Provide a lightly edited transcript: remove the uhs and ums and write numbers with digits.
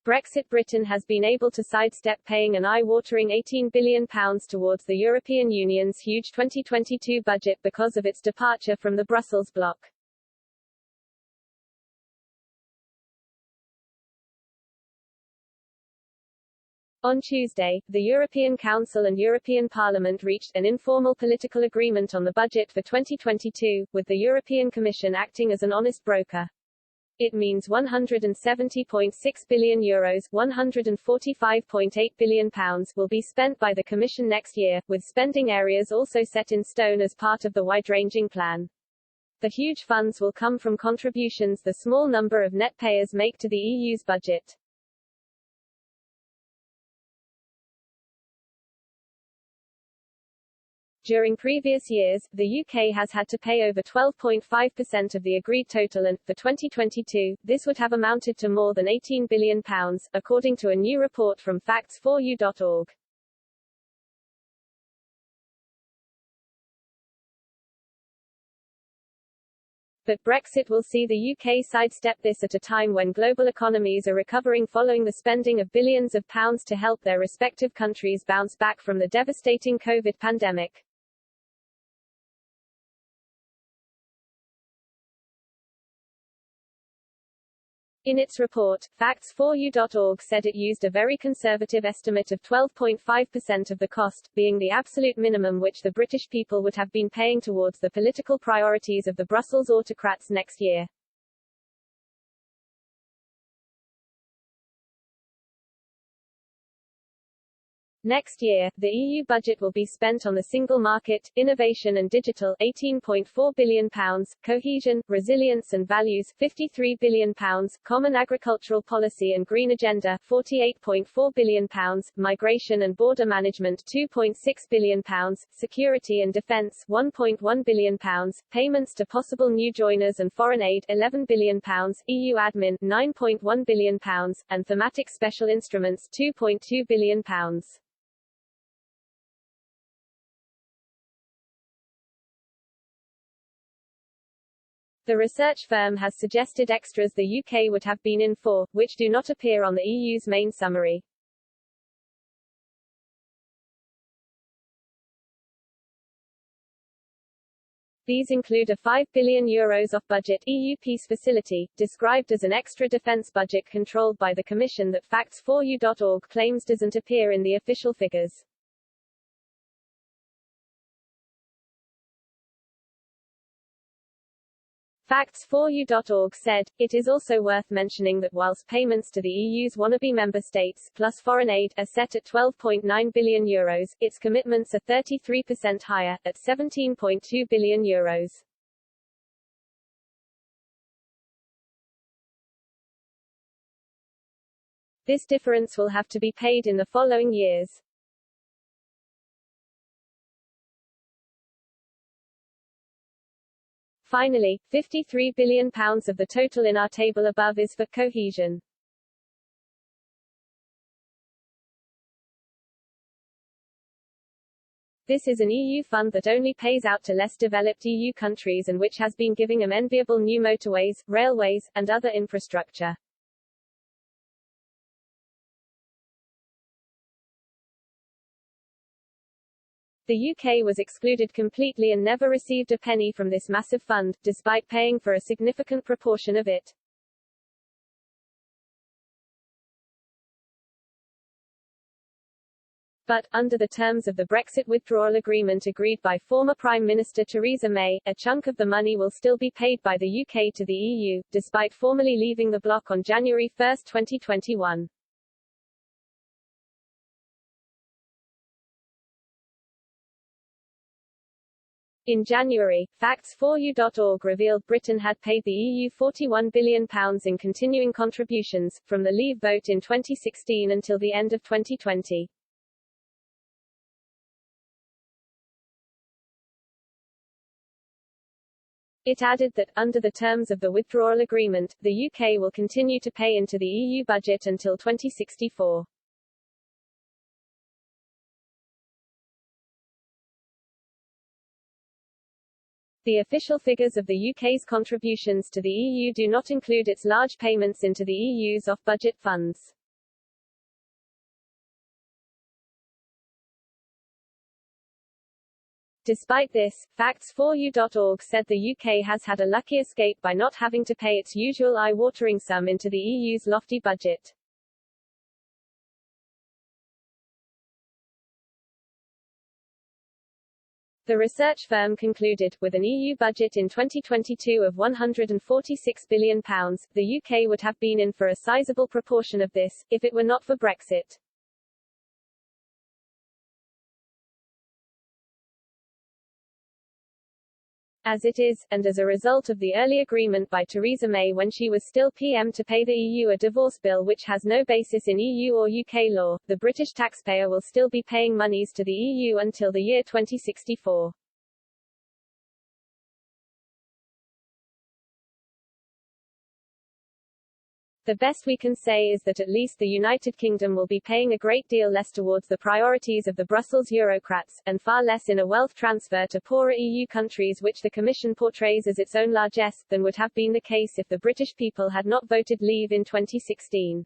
Brexit Britain has been able to sidestep paying an eye-watering £18 billion towards the European Union's huge 2022 budget because of its departure from the Brussels bloc. On Tuesday, the European Council and European Parliament reached an informal political agreement on the budget for 2022, with the European Commission acting as an honest broker. It means €170.6 billion, £145.8 billion will be spent by the Commission next year, with spending areas also set in stone as part of the wide-ranging plan. The huge funds will come from contributions the small number of net payers make to the EU's budget. During previous years, the UK has had to pay over 12.5% of the agreed total and, for 2022, this would have amounted to more than £18 billion, according to a new report from facts4u.org. But Brexit will see the UK sidestep this at a time when global economies are recovering following the spending of billions of pounds to help their respective countries bounce back from the devastating COVID pandemic. In its report, facts4u.org said it used a very conservative estimate of 12.5% of the cost, being the absolute minimum which the British people would have been paying towards the political priorities of the Brussels autocrats next year. Next year, the EU budget will be spent on the single market, innovation and digital £18.4 billion, cohesion, resilience and values £53 billion, common agricultural policy and green agenda £48.4 billion, migration and border management £2.6 billion, security and defence £1.1 billion, payments to possible new joiners and foreign aid £11 billion, EU admin £9.1 billion, and thematic special instruments £2.2 billion. The research firm has suggested extras the UK would have been in for, which do not appear on the EU's main summary. These include a €5 billion off-budget EU peace facility, described as an extra defence budget controlled by the Commission that facts4u.org claims doesn't appear in the official figures. Facts4u.org said, it is also worth mentioning that whilst payments to the EU's wannabe member states, plus foreign aid, are set at €12.9 billion, its commitments are 33% higher, at €17.2 billion. This difference will have to be paid in the following years. Finally, £53 billion of the total in our table above is for cohesion. This is an EU fund that only pays out to less developed EU countries and which has been giving them enviable new motorways, railways, and other infrastructure. The UK was excluded completely and never received a penny from this massive fund, despite paying for a significant proportion of it. But, under the terms of the Brexit withdrawal agreement agreed by former Prime Minister Theresa May, a chunk of the money will still be paid by the UK to the EU, despite formally leaving the bloc on January 1, 2021. In January, facts4u.org revealed Britain had paid the EU £41 billion in continuing contributions, from the Leave vote in 2016 until the end of 2020. It added that, under the terms of the withdrawal agreement, the UK will continue to pay into the EU budget until 2064. The official figures of the UK's contributions to the EU do not include its large payments into the EU's off-budget funds. Despite this, Facts4U.org said the UK has had a lucky escape by not having to pay its usual eye-watering sum into the EU's lofty budget. The research firm concluded, with an EU budget in 2022 of £146 billion, the UK would have been in for a sizable proportion of this, if it were not for Brexit. As it is, and as a result of the early agreement by Theresa May when she was still PM to pay the EU a divorce bill which has no basis in EU or UK law, the British taxpayer will still be paying monies to the EU until the year 2064. The best we can say is that at least the United Kingdom will be paying a great deal less towards the priorities of the Brussels Eurocrats, and far less in a wealth transfer to poorer EU countries which the Commission portrays as its own largesse, than would have been the case if the British people had not voted Leave in 2016.